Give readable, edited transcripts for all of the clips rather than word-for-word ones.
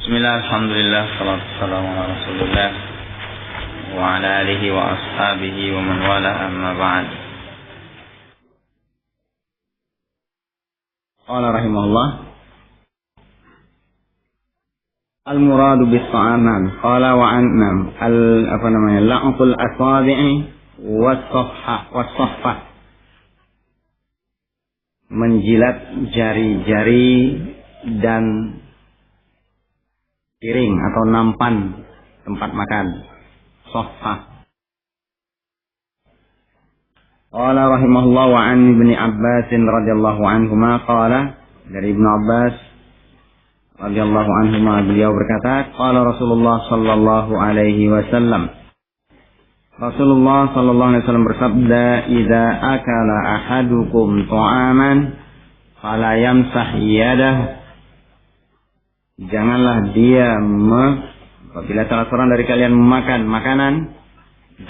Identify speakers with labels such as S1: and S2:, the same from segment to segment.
S1: Bismillah, alhamdulillah, salatu wassalamu ala rasulillah wa ala alihi wa ashabihi wa man wala, amma ba'd. Qala rahimahullah, al-muradu bis-ta'aman qala wa annam la'qul asabi'i was-safha, menjilat jari-jari dan piring atau nampan tempat makan, sofha. Qala rahimahullah wa an Ibni Abbas radhiyallahu anhuma qala, dari Ibnu Abbas radhiyallahu anhuma beliau berkata, qala Rasulullah sallallahu alaihi wasallam, Rasulullah sallallahu alaihi wasallam bersabda, idza akala ahadukum ta'aman fala yamsah yadahu, janganlah dia apabila salah seorang dari kalian memakan makanan,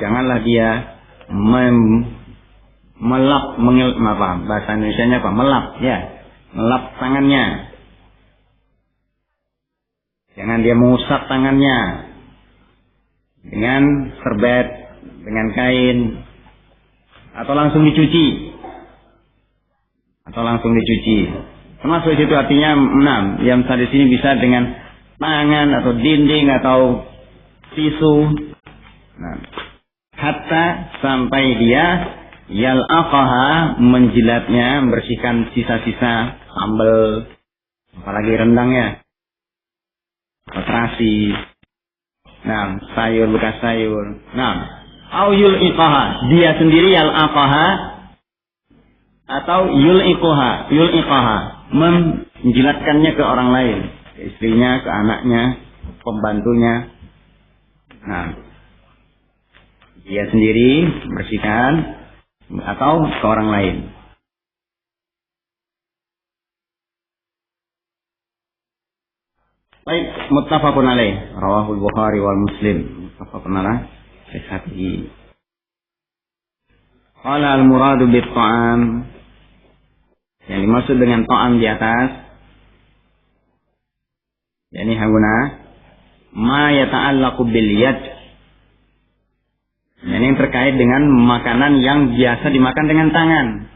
S1: janganlah dia melap, bahasa Indonesianya apa? Melap, ya, melap tangannya. Jangan dia mengusap tangannya dengan serbet, dengan kain, atau langsung dicuci. Termasuk itu artinya yang tadi sini bisa dengan tangan atau dinding atau tisu. Hatta sampai dia yal'aqaha, menjilatnya, membersihkan sisa-sisa sambal, apalagi rendangnya, terasi, sayur, bekas sayur. Au yul'iqaha, dia sendiri yal'aqaha atau yul'iqaha, menjilatkannya ke orang lain, ke istrinya, ke anaknya, pembantunya. Dia sendiri bersihkan atau ke orang lain. Baik, muttafaqun alaih, rawahul Bukhari wal Muslim, muttafaqun alaih sahih. Qala al-muradu bit-ta'am, yang dimaksud dengan ta'am di atas, yakni haguna ma yata'allaqu bil yad, yang terkait dengan makanan yang biasa dimakan dengan tangan.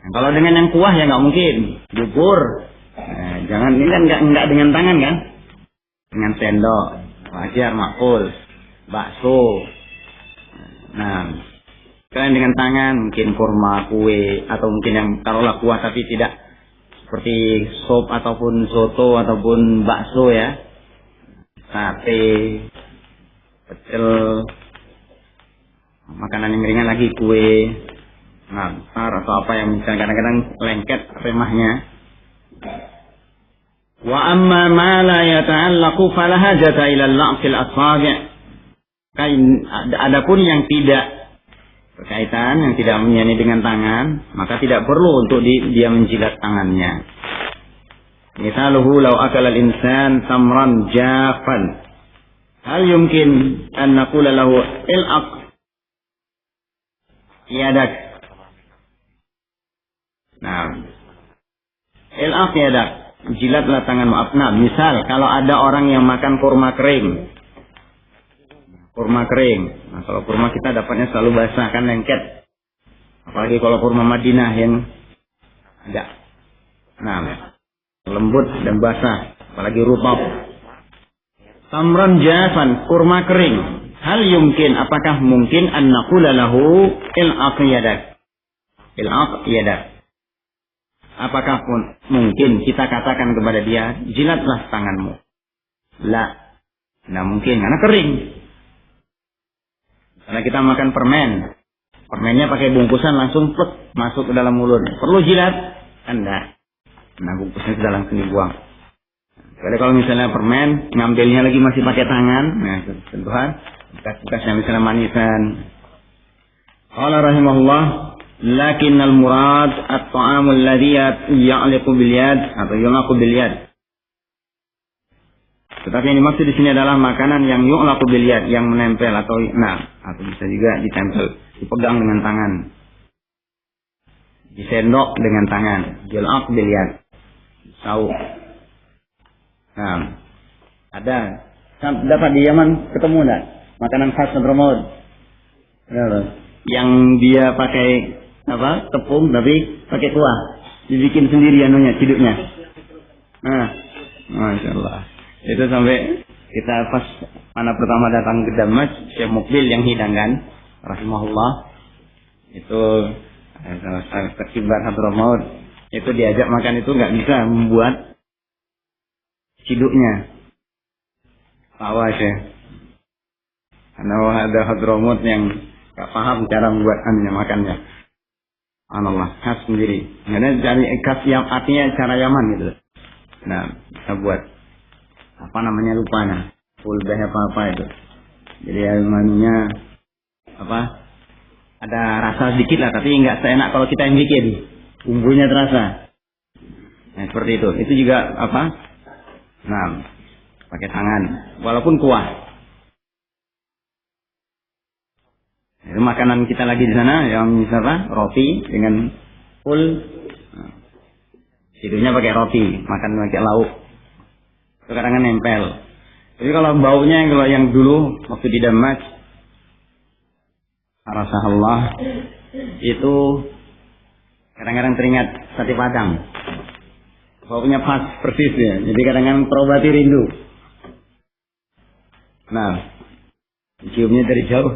S1: Kalau dengan yang kuah ya nggak mungkin, bubur, jangan, ini kan nggak dengan tangan kan, dengan sendok, wajar, makul, bakso. Kalian dengan tangan, mungkin kurma, kue, atau mungkin yang taruhlah kuah tapi tidak seperti sop ataupun soto ataupun bakso ya, sate, pecel, makanan yang ringan lagi, kue, nastar atau apa yang misalnya kadang-kadang lengket remahnya. Wa amma ma la yata'allaqu fala hajata ila al-la'fil asabi'. Adapun yang tidak berkaitan, yang tidak menyani dengan tangan, maka tidak perlu untuk dia menjilat tangannya. Misaluhu law akala al-insan tamran jafan, hal yumkin an naqula lahu il'aq yadak. Il'aq yadak, jilatlah tanganmu. Misal kalau ada orang yang makan kurma kering, kalau kurma kita dapatnya selalu basah kan, lengket. Apalagi kalau kurma Madinah yang agak lembut dan basah, apalagi rutab. Tamran jafan, kurma kering. Hal yumkin, apakah mungkin an naqula lahu il'aq yadak. Apakah pun mungkin kita katakan kepada dia, jilatlah tanganmu? La. Mungkin, karena kering. Karena kita makan permennya pakai bungkusan langsung plek masuk ke dalam mulut. Perlu jilat? Enggak. Bungkusnya sudah langsung dibuang. Jadi kalau misalnya permen ngambilnya lagi masih pakai tangan, sentuhan bekas-bekasnya misalnya manisan. Qala rahimahullah, lakinnal murad at-ta'amul ladzi ya'liqu bil yad atau yulaqu bil yad. Tetapi yang dimaksud di sini adalah makanan yang yu'laqu bil yad, yang menempel atau bisa juga ditempel, dipegang dengan tangan, disendok dengan tangan, yulaq bil yad, sauk. Ada. Dapat di Yaman ketemu enggak? Makanan khas Hadramaut. Yang dia pakai apa? Tepung tapi pakai kuah. Dibikin sendiri anunya, ciduknya. Nah, Masya Allah. Itu sampai kita pas mana pertama datang ke Damas, Syekh Mukbil yang hidangkan, rahimahullah. Itu terkibar Hadramaut. Itu diajak makan itu nggak bisa membuat ciduknya. Awas ya. Karena ada Hadramaut yang nggak paham cara membuat makannya. Allah khas sendiri. Karena dari khas yang artinya cara Yaman gitu. Nah, kita buat apa namanya lupa nah. Fulbeh apa itu. Jadi manunya apa? Ada rasa sedikit lah, tapi nggak seenak kalau kita yang bikin. Bumbunya terasa. Nah, seperti itu. Itu juga apa? Nah, pakai tangan. Walaupun kuah. Itu makanan kita lagi di sana yang misalnya roti dengan full. Nah, tidurnya pakai roti, makan pakai lauk. Itu kadang-kadang nempel. Jadi kalau baunya kalau yang dulu waktu di Damas, Rasulullah itu kadang-kadang teringat sate Padang. Baunya pas persis ya. Jadi kadang-kadang terobati rindu. Nah, ciumnya dari jauh.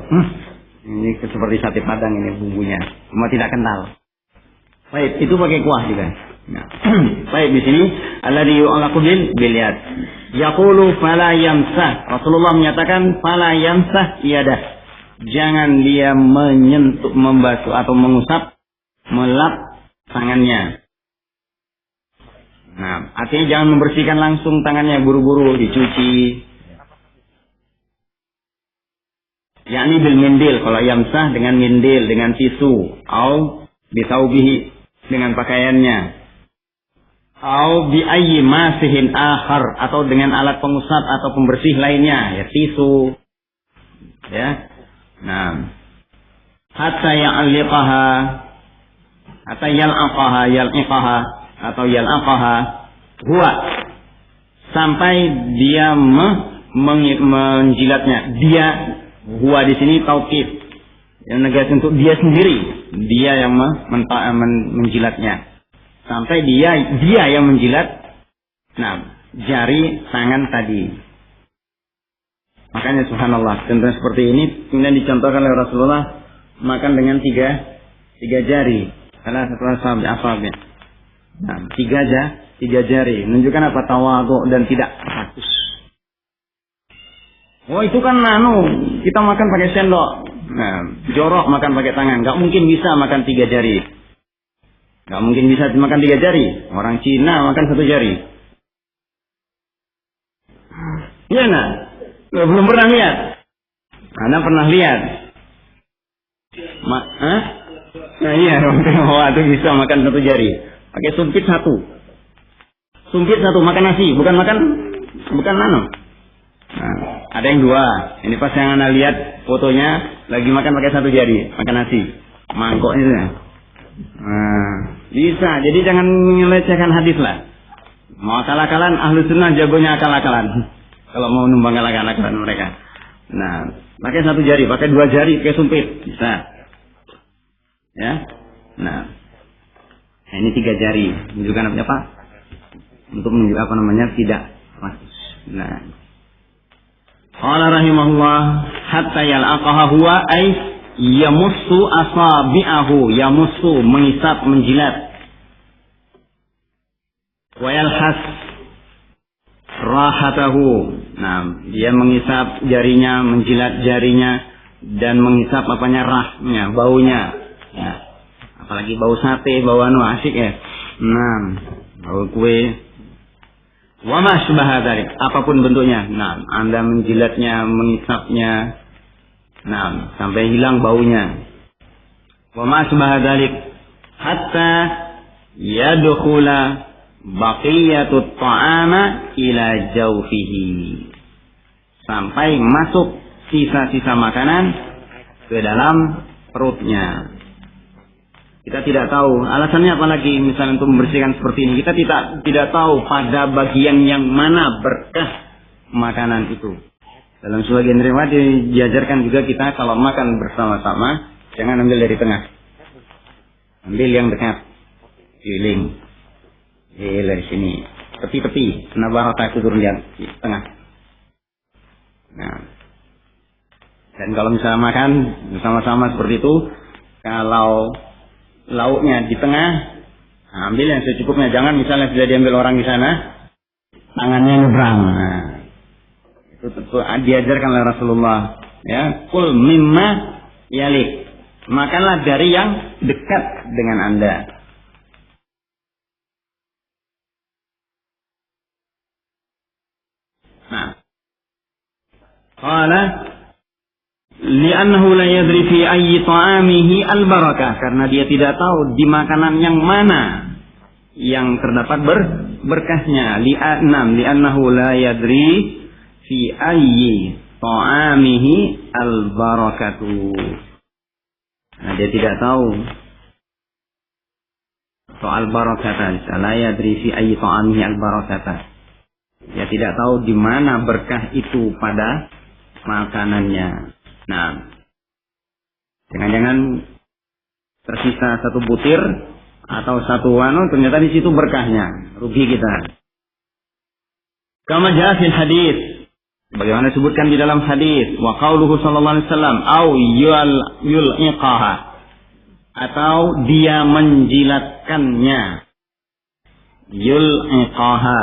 S1: Ini seperti sate Padang ini bumbunya, cuma tidak kental. Baik, itu pakai kuah juga. Nah, baik di sini alladzi yu'allaqu bil bilyad. Yaqulu fala yamsah. Rasulullah menyatakan fala yamsah yadah. Jangan dia menyentuh, membasuh atau mengusap, melap tangannya. Nah, artinya jangan membersihkan langsung tangannya buru-buru dicuci. Yakni bil mindil, kalau yamsah dengan mindil, dengan tisu, au bisaubihi dengan pakaiannya, au bi ayyi masihin akhar atau dengan alat pengusap atau pembersih lainnya, ya tisu. Ya. Nah, hatta ya'liqaha atau yal'aqaha atau yal'aqaha huwa sampai dia menjilatnya. Dia huwa di sini taukid. Yang negasi untuk dia sendiri, dia yang menjilatnya. Sampai dia yang menjilat. Nah, jari tangan tadi. Makanya subhanallah, contoh seperti ini kemudian dicontohkan oleh Rasulullah makan dengan tiga jari. Karena setelah asabi. Nah, tiga jari menunjukkan apa? Tawadhu dan tidak rakus. Oh itu kan kita makan pakai sendok. Nah, jorok makan pakai tangan. Gak mungkin bisa makan 3 jari. Gak mungkin bisa makan 3 jari. Orang Cina makan 1 jari. Iya nah. Belum pernah lihat. Anda pernah lihat? Nah iya, wah itu bisa makan 1 jari. Pakai sumpit 1. Sumpit 1 makan nasi, bukan Nah, ada yang 2. Ini pas yang Anda lihat fotonya lagi makan pakai 1 jari, makan nasi. Mangkok itu ya. Nah, bisa. Jadi jangan melecehkan hadis lah. Mau akal-akalan, ahlu sunnah jagonya akal-akalan. Kalau mau numbang akal-akalan mereka. Nah, pakai 1 jari, pakai 2 jari, pakai sumpit, bisa. Ya. Nah, ini 3 jari. Menunjukkan apa? Untuk menunjukkan apa namanya tidak rakus. Nah. Qala rahimahullah hatta yal'aqaha huwa ay yamussu asabi'ahu, yamussu mengisap, menjilat. Wa yalhas rahatahu. Nah, dia mengisap jarinya, menjilat jarinya dan mengisap rahnya, baunya. Ya. Apalagi bau sate, bau asik ya. Nah, bau kue. Wa ma sybaha dzalik, apapun bentuknya. Nah, Anda menjilatnya, mengisapnya. Nah, sampai hilang baunya. Wa ma sybaha dzalik hatta yadkhula baqiyatut ta'ama ila jawfihi. Sampai masuk sisa-sisa makanan ke dalam perutnya. Kita tidak tahu alasannya apa lagi misalnya untuk membersihkan seperti ini. Kita tidak tahu pada bagian yang mana berkah makanan itu. Dalam sebagian riwayat diajarkan juga kita kalau makan bersama-sama jangan ambil dari tengah, ambil yang dekat, keliling, dari sini, tepi-tepi, karena barokah itu turun di tengah. Nah, dan kalau misalnya makan bersama-sama seperti itu, kalau lauknya di tengah, ambil yang secukupnya, jangan misalnya sudah diambil orang di sana, tangannya nyebrang. Nah, itu diajarkan oleh Rasulullah. Ya, kul mimma yalik, makanlah dari yang dekat dengan Anda. Nah, qala li'annahu la yadri fi ayyi ta'amihi al-barakah, karena dia tidak tahu di makanan yang mana yang terdapat berkahnya. Li'annahu la yadri fi ayyi ta'amihi al-barakatu. Nah, dia tidak tahu soal barakatan. La yadri fi ayyi ta'amihi al-barakata. Dia tidak tahu di mana berkah itu pada makanannya. Nah, jangan-jangan tersisa satu butir atau satu ternyata di situ berkahnya, rugi kita. Kama jaa fil hadis, bagaimana disebutkan di dalam hadis, wa qauluhu sallallahu alaihi wasallam, au yul'iqaha, atau dia menjilatkannya. Yul'iqaha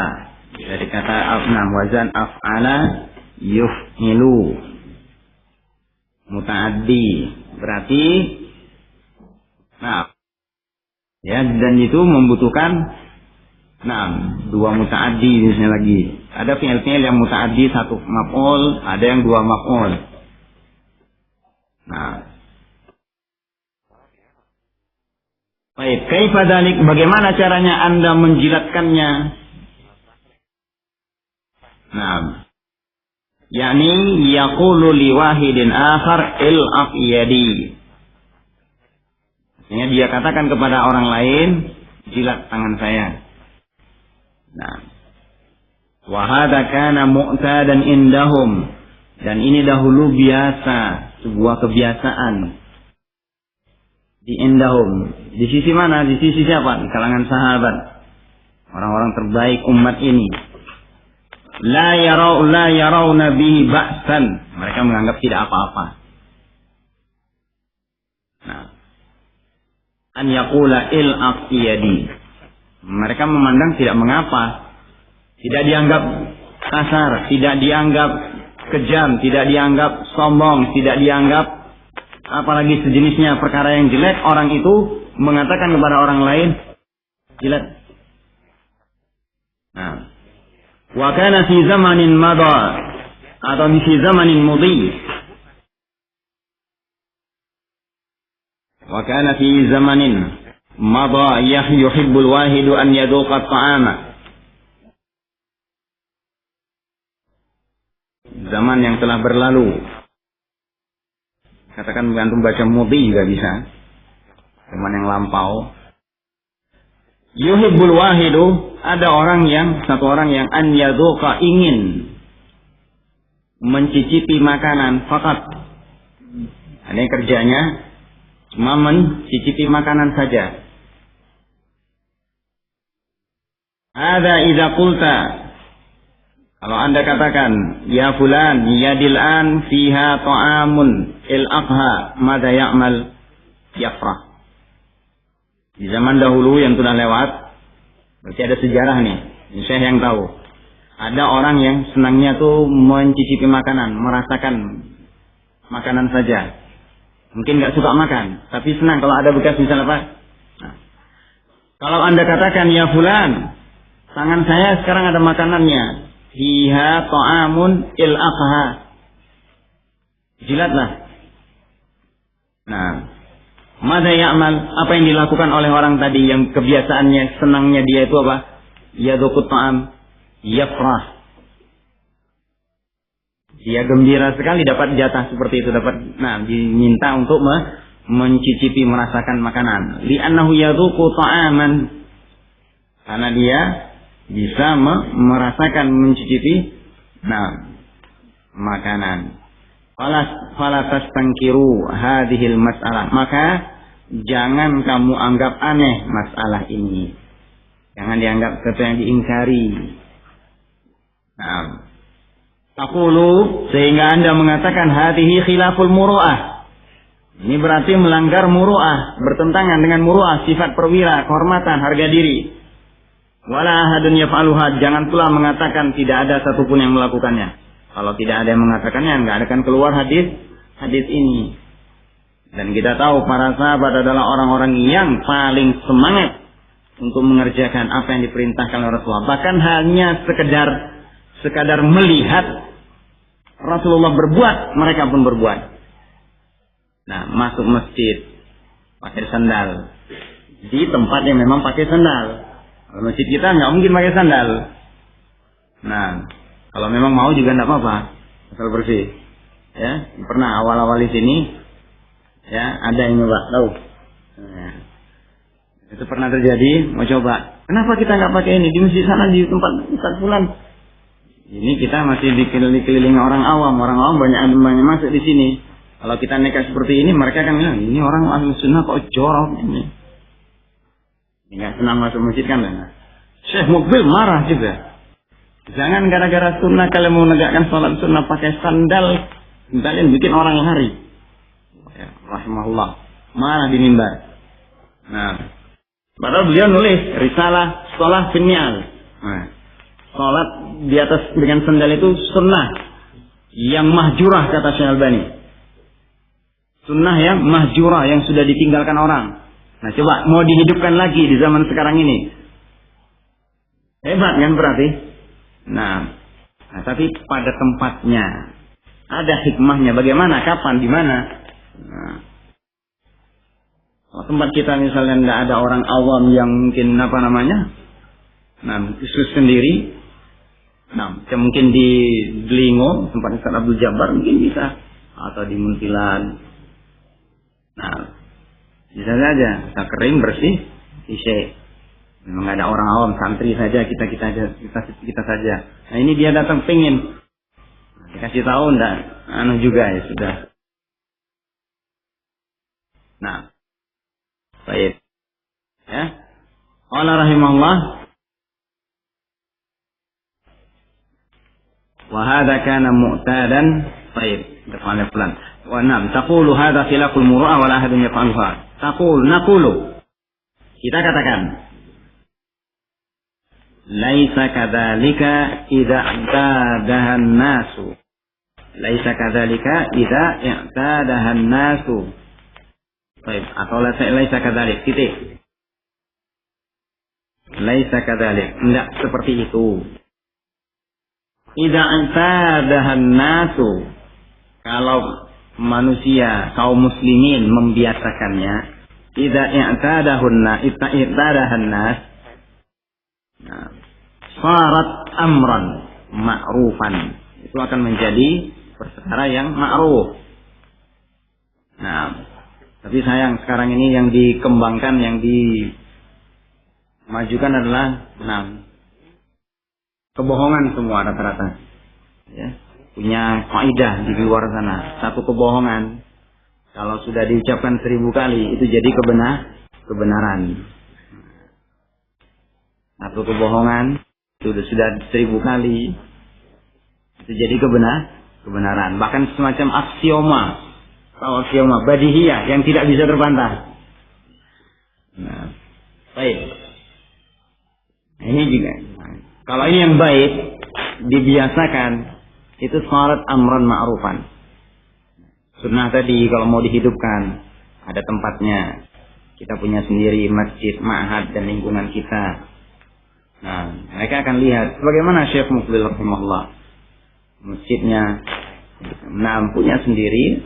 S1: dari kata wazan af'ala yuf'ilu, mutaaddi, berarti ya, dan itu membutuhkan dua mutaaddi misalnya lagi. Ada fi'il yang mutaaddi satu maf'ul, ada yang dua maf'ul. Nah, baik, kaifa dzalik, bagaimana caranya Anda menjilatkannya? yakni yaqulu liwahidin akhar il'af yadi. Artinya dia katakan kepada orang lain, jilat tangan saya. Nah, wa hadza kana mu'tadan indahum, dan ini dahulu biasa, sebuah kebiasaan di indahum. Di sisi mana? Di sisi siapa? Di kalangan sahabat, orang-orang terbaik umat ini. La yarawna bihi ba'san, mereka menganggap tidak apa-apa. Nah, an yaqula il'af yadi, mereka memandang tidak mengapa, tidak dianggap kasar, tidak dianggap kejam, tidak dianggap sombong, tidak dianggap apalagi sejenisnya perkara yang jelek. Orang itu mengatakan kepada orang lain, jilat. Nah, wa kana fi zamanin madha, atau fi zamanin mudhi, wa kana fi zamanin madha yuhibbul wahidu an yaduqa at-ta'ama. Zaman yang telah berlalu, katakan antum baca mudhi juga bisa, zaman yang lampau. Yuhibbul wahidu, ada satu orang yang an yaduqa, ingin mencicipi makanan fakat. Ada yang kerjanya cuma mencicipi makanan saja. Ada idza qulta, kalau Anda katakan, ya fulan yadil an fiha ta'amun il-aqha madza ya'mal, yafrah. Di zaman dahulu yang sudah lewat, berarti ada sejarah nih, ini saya yang tahu. Ada orang yang senangnya tuh mencicipi makanan, merasakan makanan saja. Mungkin nggak suka makan, tapi senang kalau ada bekas misalnya apa. Nah, kalau Anda katakan, ya fulan, tangan saya sekarang ada makanannya, fiha ta'amun il-aqha, jilatlah. Nah, madza ya'mal, apa yang dilakukan oleh orang tadi yang kebiasaannya senangnya dia itu apa? Yadhuqut ta'am yafrah. Dia gembira sekali dapat jatah seperti itu, diminta untuk mencicipi, merasakan makanan. Li'annahu yadhuqu ta'aman, karena dia bisa merasakan, mencicipi makanan. Fala tastangkiru hadhil mas'alah. Maka jangan kamu anggap aneh masalah ini. Jangan dianggap sesuatu yang diingkari. Taqulu, sehingga Anda mengatakan hadhihi khilaful muru'ah. Ini berarti melanggar muru'ah, bertentangan dengan muru'ah, sifat perwira, kehormatan, harga diri. Wala ahadun yaf'aluha, jangan pula mengatakan tidak ada satupun yang melakukannya. Kalau tidak ada yang mengatakannya, enggak akan keluar hadis ini. Dan kita tahu para sahabat adalah orang-orang yang paling semangat untuk mengerjakan apa yang diperintahkan oleh Rasulullah. Bahkan hanya sekadar melihat Rasulullah berbuat, mereka pun berbuat. Masuk masjid pakai sandal di tempat yang memang pakai sandal. Kalau masjid kita nggak mungkin pakai sandal. Kalau memang mau juga nggak apa-apa, asal bersih. Ya, pernah awal-awal di sini, ya ada yang nyoba, tahu. Itu pernah terjadi, mau coba. Kenapa kita nggak pakai ini di masjid sana di tempat Ustaz Fulan? Ini kita masih dikelilingi orang awam banyak masuk di sini. Kalau kita nekat seperti ini, mereka akan bilang, ini orang ahli sunnah kok jorok ini. Nggak senang masuk masjid kan? Syekh Mukbil marah juga. Jangan gara-gara sunnah kalian mau menegakkan sholat sunnah pakai sandal, kalian bikin orang lari. Ya, rahimahullah, marah di mimbar. Padahal beliau nulis risalah sholat finnial. Sholat di atas dengan sandal itu sunnah yang mahjurah, kata Syekh Albani. Sunnah yang mahjurah, yang sudah ditinggalkan orang. Coba mau dihidupkan lagi di zaman sekarang ini. Hebat kan berarti? Tapi pada tempatnya, ada hikmahnya. Bagaimana, kapan, di mana? Kalau tempat kita misalnya tidak ada orang awam yang mungkin khusus sendiri. Mungkin di Delingo, tempat Ustaz Abdul Jabbar mungkin bisa, atau di Muntilan. Bisa saja, kita kering bersih, isi. Memang ada orang awam, santri saja, kita saja. Ini dia datang pengen, dikasih tahu enggak, juga ya sudah. Baik. Ya. Qala rahimahullah, wa hadza kana mu'tadan. Baik, qala fulan. Wa nam taqulu hadza khilaful muru'ah wa la ahadun yaf'aluha. Naqulu. Kita katakan, laisa kadzalika idza i'tadaha an-nasu. Laisa kadzalika idza i'tadaha an-nasu. Baik, atau laisa kadzalik, titik. Laisa kadzalik, enggak seperti itu. Idza i'tadaha an-nasu, kalau manusia, kaum muslimin membiasakannya, idza i'tadaha an-nas, sarat amran ma'rufan, itu akan menjadi perkara yang ma'ruf. Tapi sayang sekarang ini yang dikembangkan, yang dimajukan adalah kebohongan semua rata-rata. Ya, punya kaidah di luar sana. Satu kebohongan, kalau sudah diucapkan 1000 kali, itu jadi kebenaran. Satu kebohongan sudah 1000 kali, itu jadi kebenaran. Bahkan semacam aksioma, badihiyah yang tidak bisa terbantah. Baik. Ini juga. Kalau ini yang baik, dibiasakan, itu syarat amran ma'rufan. Sunnah tadi kalau mau dihidupkan, ada tempatnya. Kita punya sendiri masjid, ma'had, dan lingkungan kita. Mereka akan lihat bagaimana Syekh Mukbil rahimahullah, masjidnya, punya sendiri.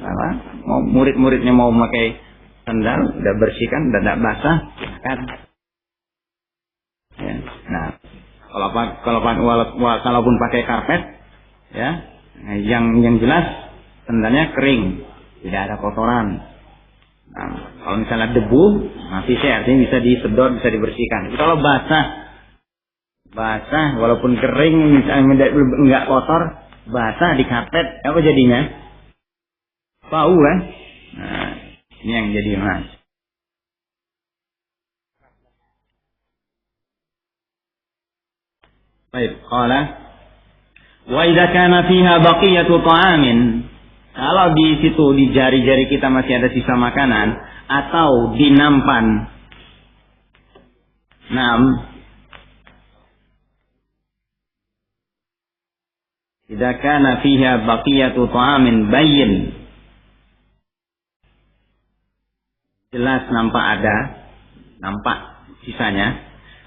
S1: Mau murid-muridnya mau memakai sandal, udah bersihkan, udah tidak basah, silakan. Ya. Kalaupun pakai karpet, ya, yang jelas sandalnya kering, tidak ada kotoran. Kalau misalnya debu, masih artinya bisa disedot, bisa dibersihkan. Kalau basah, basah walaupun kering, misalnya enggak kotor, basah di karpet, apa jadinya? Bau kan? Nah, ini yang jadi mas. Baik, qala wa idza kana fiha baqiyatu ta'amin. Kalau di situ di jari-jari kita masih ada sisa makanan atau di nampan. Idza kana fiha baqiyatu ta'amin bayyin. Jelas nampak sisanya.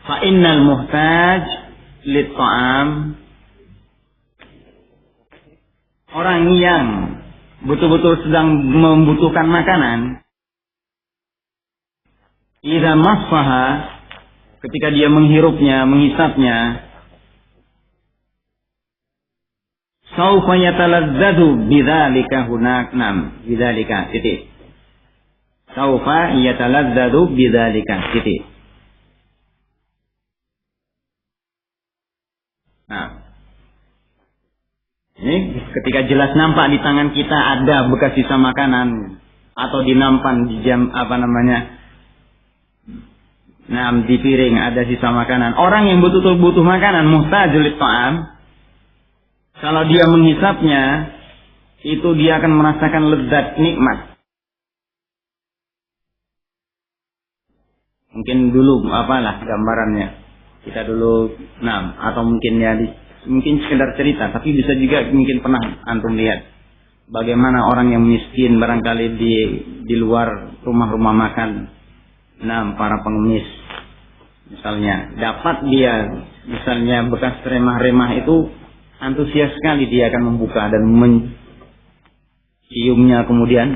S1: Fa innal muhtaj lit ta'am, orang yang betul-betul sedang membutuhkan makanan, idza masfaha, ketika dia menghirupnya, menghisapnya, saufa yataladzadu bidzalika bidzalika titik. Saufa yataladzadu bidzalika titik. Nah, ini ketika jelas nampak di tangan kita ada bekas sisa makanan atau di nampan di di piring ada sisa makanan. Orang yang betul-betul butuh makanan, muhtajul ta'am, kalau dia menghisapnya, itu dia akan merasakan lezat nikmat. Mungkin dulu gambarannya. Kita dulu, atau mungkin mungkin sekedar cerita, tapi bisa juga mungkin pernah antum lihat bagaimana orang yang miskin barangkali di luar rumah-rumah makan, para pengemis, misalnya dapat dia misalnya bekas remah-remah itu, antusias sekali dia akan membuka dan menciumnya, kemudian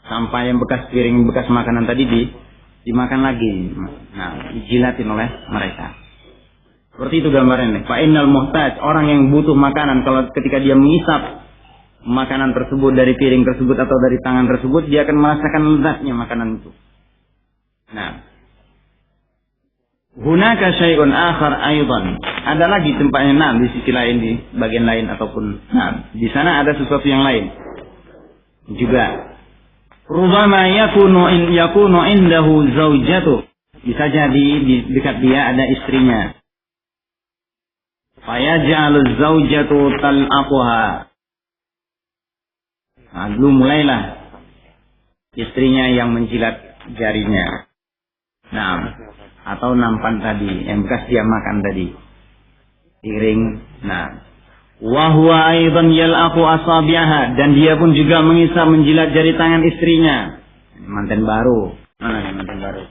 S1: sampai yang bekas piring, bekas makanan tadi dimakan lagi. Dijilatin oleh mereka. Seperti itu gambarannya. Fa innal muhtaj, orang yang butuh makanan, kalau ketika dia mengisap makanan tersebut dari piring tersebut atau dari tangan tersebut, dia akan merasakan lezatnya makanan itu. Hunaka syai'un akhar aidan. Ada lagi tempatnya di sisi lain, di bagian lain ataupun di sana ada sesuatu yang lain juga. Rubama yakunu indahu zaujatu. Bisa jadi di dekat dia ada istrinya. Fayaj'alu zaujatu tal'aquha. Lalu mulailah istrinya yang menjilat jarinya. Atau nampan tadi yang bekas dia makan tadi. Piring. Wa huwa aidan yal'aqu asabi'aha, dan dia pun juga mengisap menjilat jari tangan istrinya. Manten baru. Mana manten baru?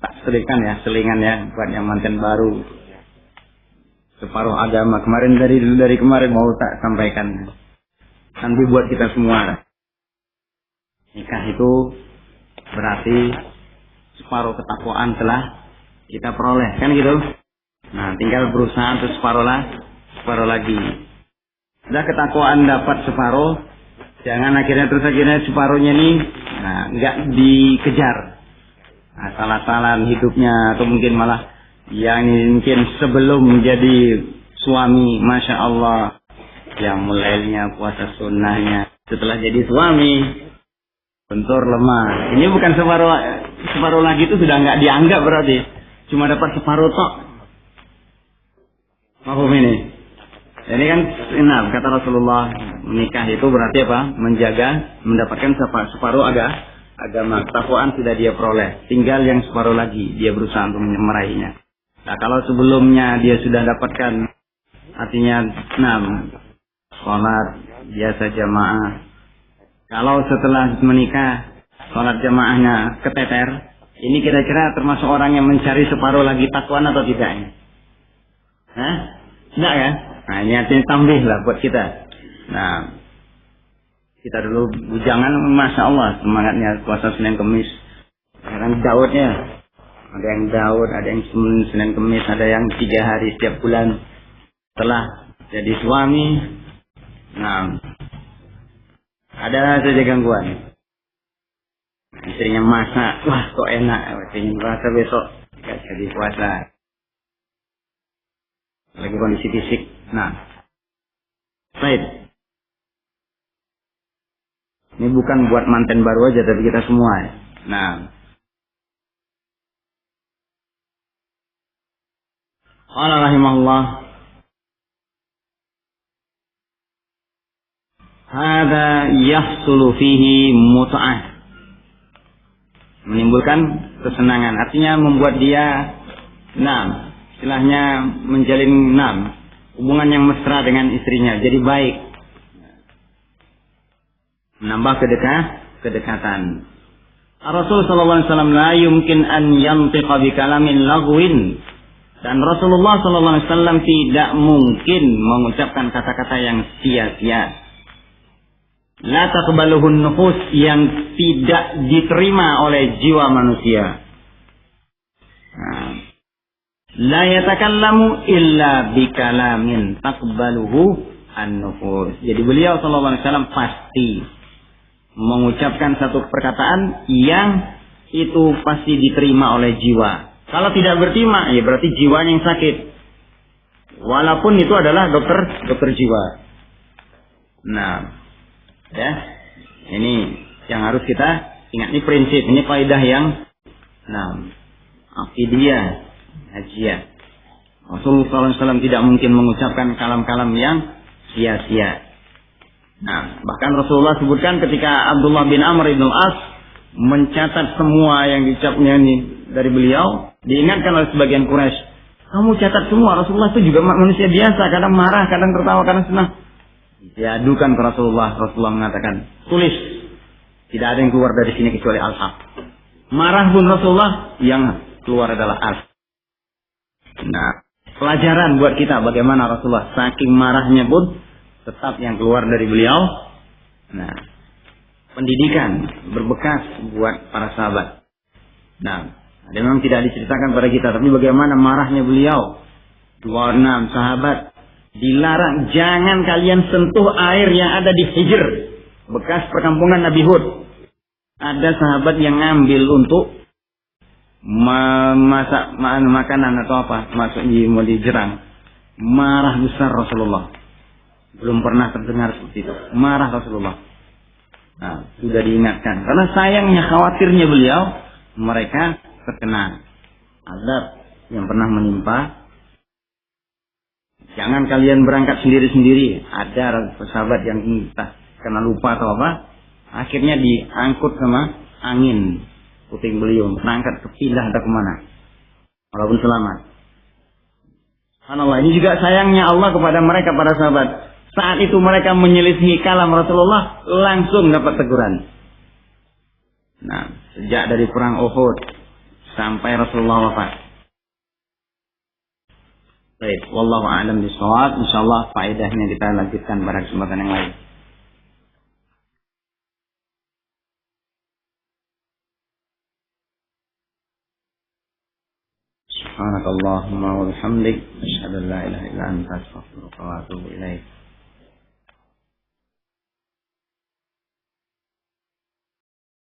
S1: Tak selingan ya buat yang manten baru. Separuh agama dari kemarin mau tak sampaikan. Nanti buat kita semua. Nikah itu berarti separuh ketakwaan telah kita peroleh, kan gitu. Tinggal berusaha untuk separuh lagi. Sudah ketakwaan dapat separuh, jangan akhirnya separuhnya ini nggak dikejar. Salah-salah hidupnya, atau mungkin malah yang mungkin sebelum menjadi suami, masya Allah, yang mulainya puasa sunnahnya, setelah jadi suami bentur lemah. Ini bukan separuh lagi, itu sudah nggak dianggap berarti. Cuma dapat separuh tok. Paham ini? Ini kan kata Rasulullah, menikah itu berarti apa? Mendapatkan separuh agama. Ketakwaan sudah dia peroleh. Tinggal yang separuh lagi dia berusaha untuk meraihnya. Kalau sebelumnya dia sudah dapatkan, artinya sholat biasa jamaah. Kalau setelah menikah sholat jamaahnya keteter, ini kira-kira termasuk orang yang mencari separuh lagi takwaan atau tidak? Tidak ya? Ini artinya tambih lah buat kita. Kita dulu bujangan, masya Allah semangatnya puasa Senin Kemis. Sekarang Daudnya, ada yang Daud, ada yang Senin Kemis, ada yang 3 hari setiap bulan. Setelah jadi suami, Ada saja gangguan. Istrinya masak, wah kok enak, istrinya merasa besok gak jadi puasa. Lagi kondisi fisik. Nah, baik. Ini bukan buat manten baru aja, tapi kita semua. Ya. Nah, qala rahimahullah, hada yahsulu fihi mut'ah. Menimbulkan kesenangan. Artinya membuat dia, istilahnya menjalin hubungan yang mesra dengan istrinya. Jadi baik. Menambah kedekatan. Rasul sallallahu alaihi wasallam la yumkin an yantiqa bi kalamin lagwin. Dan Rasulullah sallallahu alaihi wasallam tidak mungkin mengucapkan kata-kata yang sia-sia. La taqbaluhun nufus, yang tidak diterima oleh jiwa manusia. La yatakallamu illa bi kalamin taqbaluhu an-nufus. Jadi beliau sallallahu alaihi wasallam pasti mengucapkan satu perkataan yang itu pasti diterima oleh jiwa. Kalau tidak berterima, ya berarti jiwanya yang sakit. Walaupun itu adalah dokter jiwa. Nah, ya, ini yang harus kita ingat. Ini prinsip, ini kaidah yang akidiyah, hajiyah. Rasulullah SAW tidak mungkin mengucapkan kalam-kalam yang sia-sia. Nah, bahkan Rasulullah sebutkan ketika Abdullah bin Amr ibn al-As mencatat semua yang diucapnya ini dari beliau, diingatkan oleh sebagian Quraisy, kamu catat semua. Rasulullah itu juga manusia biasa, kadang marah, kadang tertawa, kadang senang. Diadukan ke Rasulullah. Rasulullah mengatakan, tulis, tidak ada yang keluar dari sini kecuali al-haq. Marah pun Rasulullah, yang keluar adalah al. Nah, pelajaran buat kita bagaimana Rasulullah saking marahnya pun tetap yang keluar dari beliau. Nah, pendidikan berbekas buat para sahabat. Nah, memang tidak diceritakan pada kita, tapi bagaimana marahnya beliau. 26 sahabat dilarang, jangan kalian sentuh air yang ada di Hijr, bekas perkampungan Nabi Hud. Ada sahabat yang ngambil untuk memasak makanan atau apa, masuk mau dijerang. Marah besar Rasulullah. Belum pernah terdengar seperti itu. Marah Rasulullah. Nah, sudah diingatkan. Karena sayangnya, khawatirnya beliau, mereka terkena azab yang pernah menimpa. Jangan kalian berangkat sendiri-sendiri. Ada sahabat yang entah kena lupa atau apa, akhirnya diangkut sama angin puting beliung, berangkat ke pindah atau kemana, walaupun selamat. Subhanallah, ini juga sayangnya Allah kepada mereka, para sahabat. Saat itu mereka menyelisihi kalam Rasulullah, langsung dapat teguran. Nah, sejak dari perang Uhud sampai Rasulullah wafat. Baik, wallahu a'lam bishawab. Insyaallah faedahnya kita lanjutkan pada kesempatan yang lain. Subhanakallahumma wa bihamdik, asyhadu an la ilaha illa anta, astaghfiruka wa atubu ilaik.